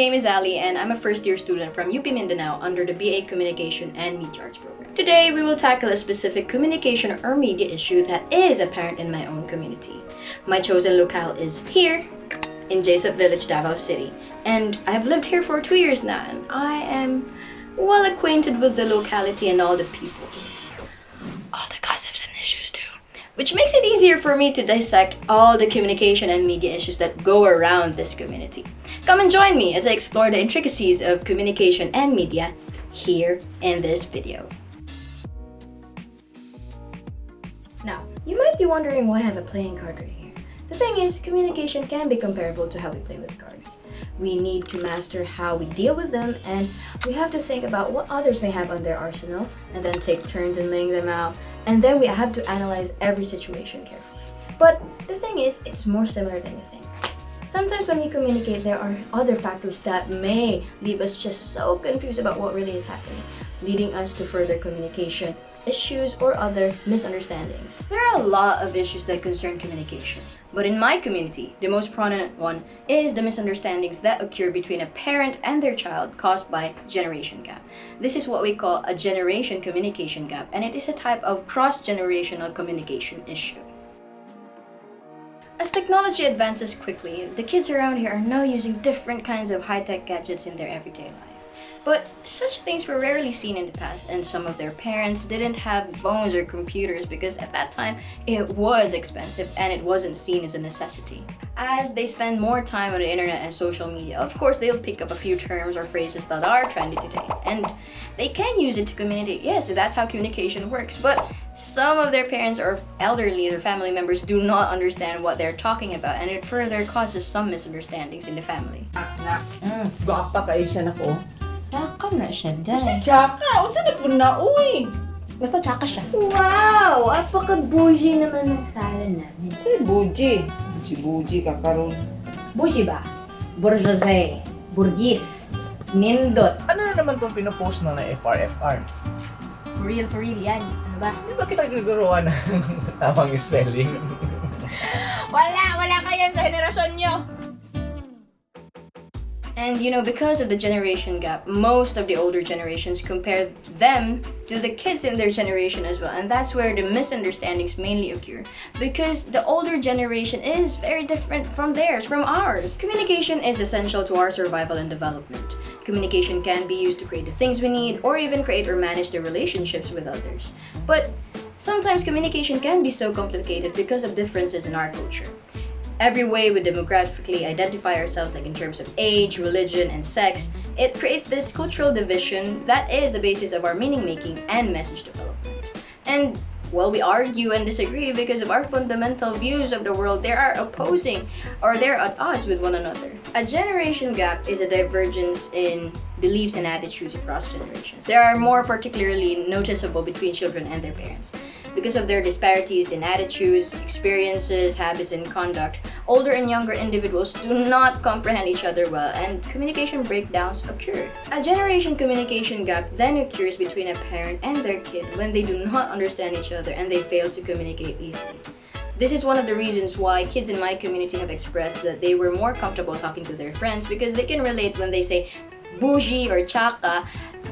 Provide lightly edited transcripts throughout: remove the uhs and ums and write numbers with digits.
name is Ali and I'm a first-year student from UP Mindanao under the BA Communication and Media Arts program. Today, we will tackle a specific communication or media issue that is apparent in my own community. My chosen locale is here in Jessup Village, Davao City, and I've lived here for 2 years now, and I am well acquainted with the locality and all the people. All the gossips and issues too. Which makes it easier for me to dissect all the communication and media issues that go around this community. Come and join me as I explore the intricacies of communication and media here in this video. Now, you might be wondering why I have a playing card right here. The thing is, communication can be comparable to how we play with cards. We need to master how we deal with them, and we have to think about what others may have on their arsenal, and then take turns in laying them out, and then we have to analyze every situation carefully. But the thing is, it's more similar than you think. Sometimes when we communicate, there are other factors that may leave us just so confused about what really is happening, leading us to further communication issues or other misunderstandings. There are a lot of issues that concern communication, but in my community, the most prominent one is the misunderstandings that occur between a parent and their child caused by generation gap. This is what we call a generation communication gap, and it is a type of cross-generational communication issue. As technology advances quickly, the kids around here are now using different kinds of high-tech gadgets in their everyday life. But such things were rarely seen in the past, and some of their parents didn't have phones or computers because at that time it was expensive and it wasn't seen as a necessity. As they spend more time on the internet and social media, of course they'll pick up a few terms or phrases that are trendy today, and they can use it to communicate. Yes, that's how communication works, but some of their parents or elderly or family members do not understand what they're talking about, and it further causes some misunderstandings in the family. Gwapa kayo siya nako. Tsaka na siya, Si day. Chaka, unsa na po na, uy? Basta tsaka siya. Wow! Apaka-bougie naman ng sala namin. Si Buji. Si Buji kakaroon. Bougie ba? Bourgeoisie. Burgis. Nindot. Ano na naman itong pinopost na FRFR? For real yan. Ano ba? Di ba kita nagduruan ng tamang spelling? Wala kayo sa henerasyon nyo. And you know, because of the generation gap, most of the older generations compare them to the kids in their generation as well. And that's where the misunderstandings mainly occur. Because the older generation is very different from theirs, from ours. Communication is essential to our survival and development. Communication can be used to create the things we need, or even create or manage the relationships with others. But sometimes communication can be so complicated because of differences in our culture. Every way we demographically identify ourselves, like in terms of age, religion, and sex, it creates this cultural division that is the basis of our meaning making and message development. And well, we argue and disagree because of our fundamental views of the world. They are opposing, or they're at odds with one another. A generation gap is a divergence in beliefs and attitudes across generations. They are more particularly noticeable between children and their parents. Because of their disparities in attitudes, experiences, habits, and conduct, older and younger individuals do not comprehend each other well, and communication breakdowns occur. A generation communication gap then occurs between a parent and their kid when they do not understand each other and they fail to communicate easily. This is one of the reasons why kids in my community have expressed that they were more comfortable talking to their friends, because they can relate when they say bougie or chaka,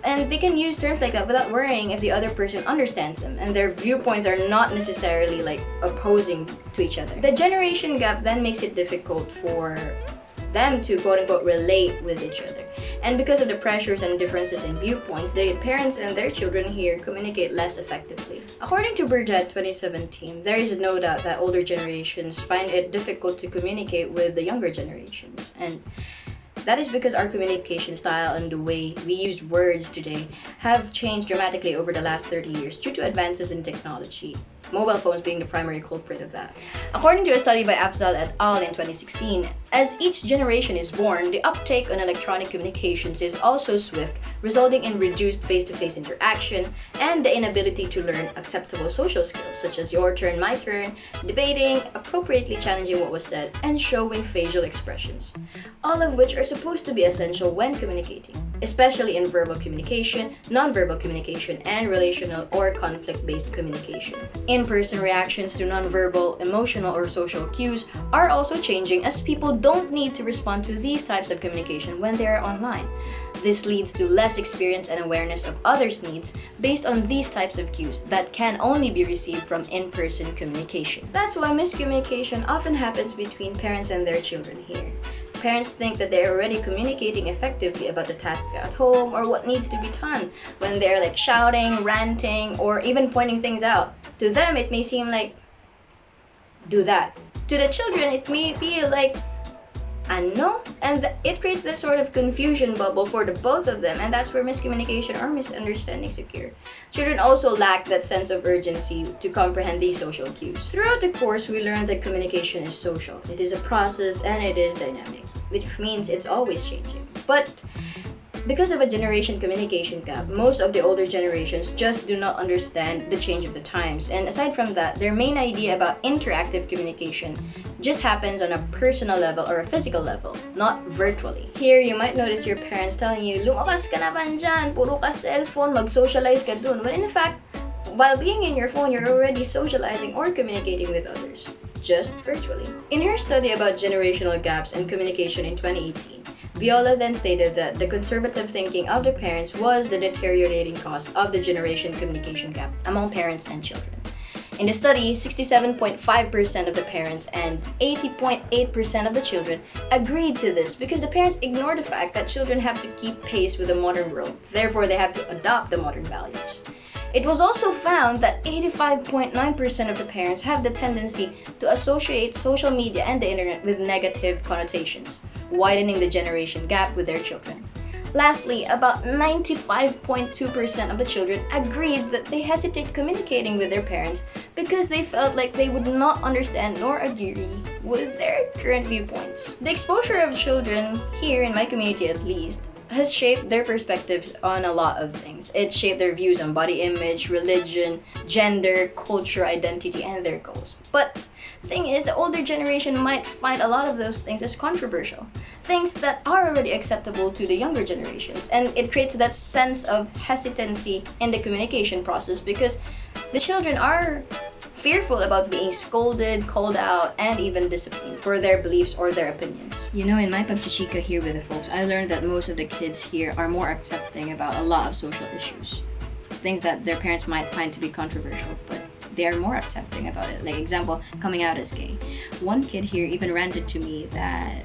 and they can use terms like that without worrying if the other person understands them, and their viewpoints are not necessarily like opposing to each other. The generation gap then makes it difficult for them to quote-unquote relate with each other. And because of the pressures and differences in viewpoints, the parents and their children here communicate less effectively. According to Burgett 2017, there is no doubt that older generations find it difficult to communicate with the younger generations. And that is because our communication style and the way we use words today have changed dramatically over the last 30 years due to advances in technology, mobile phones being the primary culprit of that. According to a study by Afzal et al. In 2016, as each generation is born, the uptake on electronic communications is also swift, resulting in reduced face-to-face interaction and the inability to learn acceptable social skills such as your turn, my turn, debating, appropriately challenging what was said, and showing facial expressions, all of which are supposed to be essential when communicating. especially in verbal communication, nonverbal communication, and relational or conflict-based communication. In-person reactions to nonverbal, emotional, or social cues are also changing as people don't need to respond to these types of communication when they are online. This leads to less experience and awareness of others' needs based on these types of cues that can only be received from in-person communication. That's why miscommunication often happens between parents and their children here. Parents think that they're already communicating effectively about the tasks at home or what needs to be done when they're like shouting, ranting, or even pointing things out. To them, it may seem like, do that. To the children, it may feel like, ano? And it creates this sort of confusion bubble for the both of them, and that's where miscommunication or misunderstandings occur. Children also lack that sense of urgency to comprehend these social cues. Throughout the course, we learned that communication is social. It is a process and it is dynamic, which means it's always changing. But because of a generation communication gap, most of the older generations just do not understand the change of the times. And aside from that, their main idea about interactive communication just happens on a personal level or a physical level, not virtually. Here, you might notice your parents telling you, lumabas ka na ban dyan, puro ka cellphone, mag-socialize ka dun. When in fact, while being in your phone, you're already socializing or communicating with others, just virtually. In her study about generational gaps in communication in 2018, Viola then stated that the conservative thinking of the parents was the deteriorating cause of the generation communication gap among parents and children. In the study, 67.5% of the parents and 80.8% of the children agreed to this because the parents ignore the fact that children have to keep pace with the modern world, therefore they have to adopt the modern values. It was also found that 85.9% of the parents have the tendency to associate social media and the internet with negative connotations, widening the generation gap with their children. Lastly, about 95.2% of the children agreed that they hesitate communicating with their parents because they felt like they would not understand nor agree with their current viewpoints. The exposure of children, here in my community at least, has shaped their perspectives on a lot of things. It shaped their views on body image, religion, gender, culture, identity, and their goals. But the thing is, the older generation might find a lot of those things as controversial. Things that are already acceptable to the younger generations. And it creates that sense of hesitancy in the communication process because the children are fearful about being scolded, called out, and even disciplined for their beliefs or their opinions. You know, in my pagchichika here with the folks, I learned that most of the kids here are more accepting about a lot of social issues. Things that their parents might find to be controversial, but they are more accepting about it. Like example, coming out as gay. One kid here even ranted to me that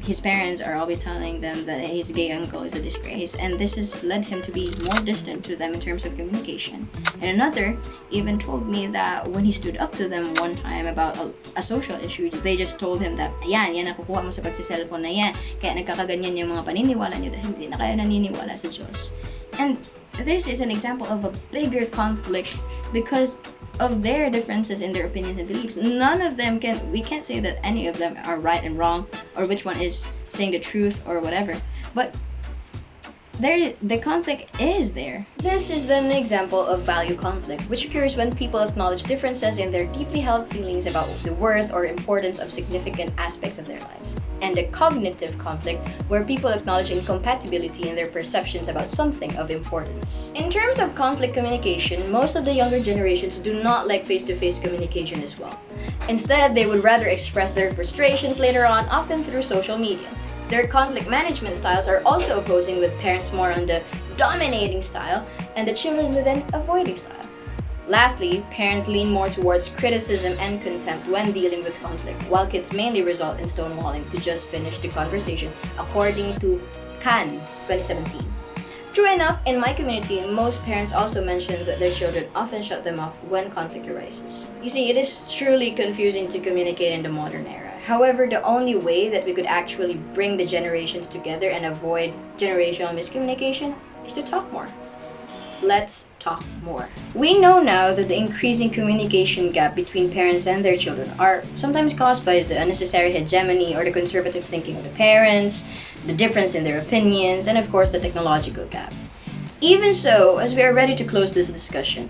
his parents are always telling them that his gay uncle is a disgrace, and this has led him to be more distant to them in terms of communication. And another even told me that when he stood up to them one time about a social issue, they just told him that, yan nakukuha mo sa pagsiselfone na yan, kaya nagkakaganyan yung mga paniniwala nyo dahil hindi na kayo naniniwala sa Diyos. And this is an example of a bigger conflict because of their differences in their opinions and beliefs. None of them we can't say that any of them are right and wrong or which one is saying the truth or whatever. But the conflict is there. This is then an example of value conflict, which occurs when people acknowledge differences in their deeply held feelings about the worth or importance of significant aspects of their lives. And a cognitive conflict, where people acknowledge incompatibility in their perceptions about something of importance. In terms of conflict communication, most of the younger generations do not like face-to-face communication as well. Instead, they would rather express their frustrations later on, often through social media. Their conflict management styles are also opposing, with parents more on the dominating style and the children with an avoiding style. Lastly, parents lean more towards criticism and contempt when dealing with conflict, while kids mainly result in stonewalling to just finish the conversation, according to Khan 2017. True enough, in my community, most parents also mention that their children often shut them off when conflict arises. You see, it is truly confusing to communicate in the modern era. However, the only way that we could actually bring the generations together and avoid generational miscommunication is to talk more. Let's talk more. We know now that the increasing communication gap between parents and their children are sometimes caused by the unnecessary hegemony or the conservative thinking of the parents, the difference in their opinions, and of course the technological gap. Even so, as we are ready to close this discussion,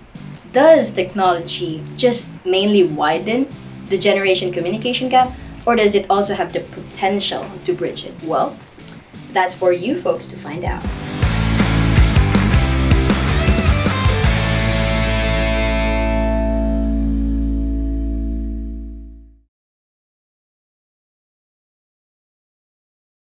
does technology just mainly widen the generation communication gap, or does it also have the potential to bridge it? Well, That's for you folks to find out.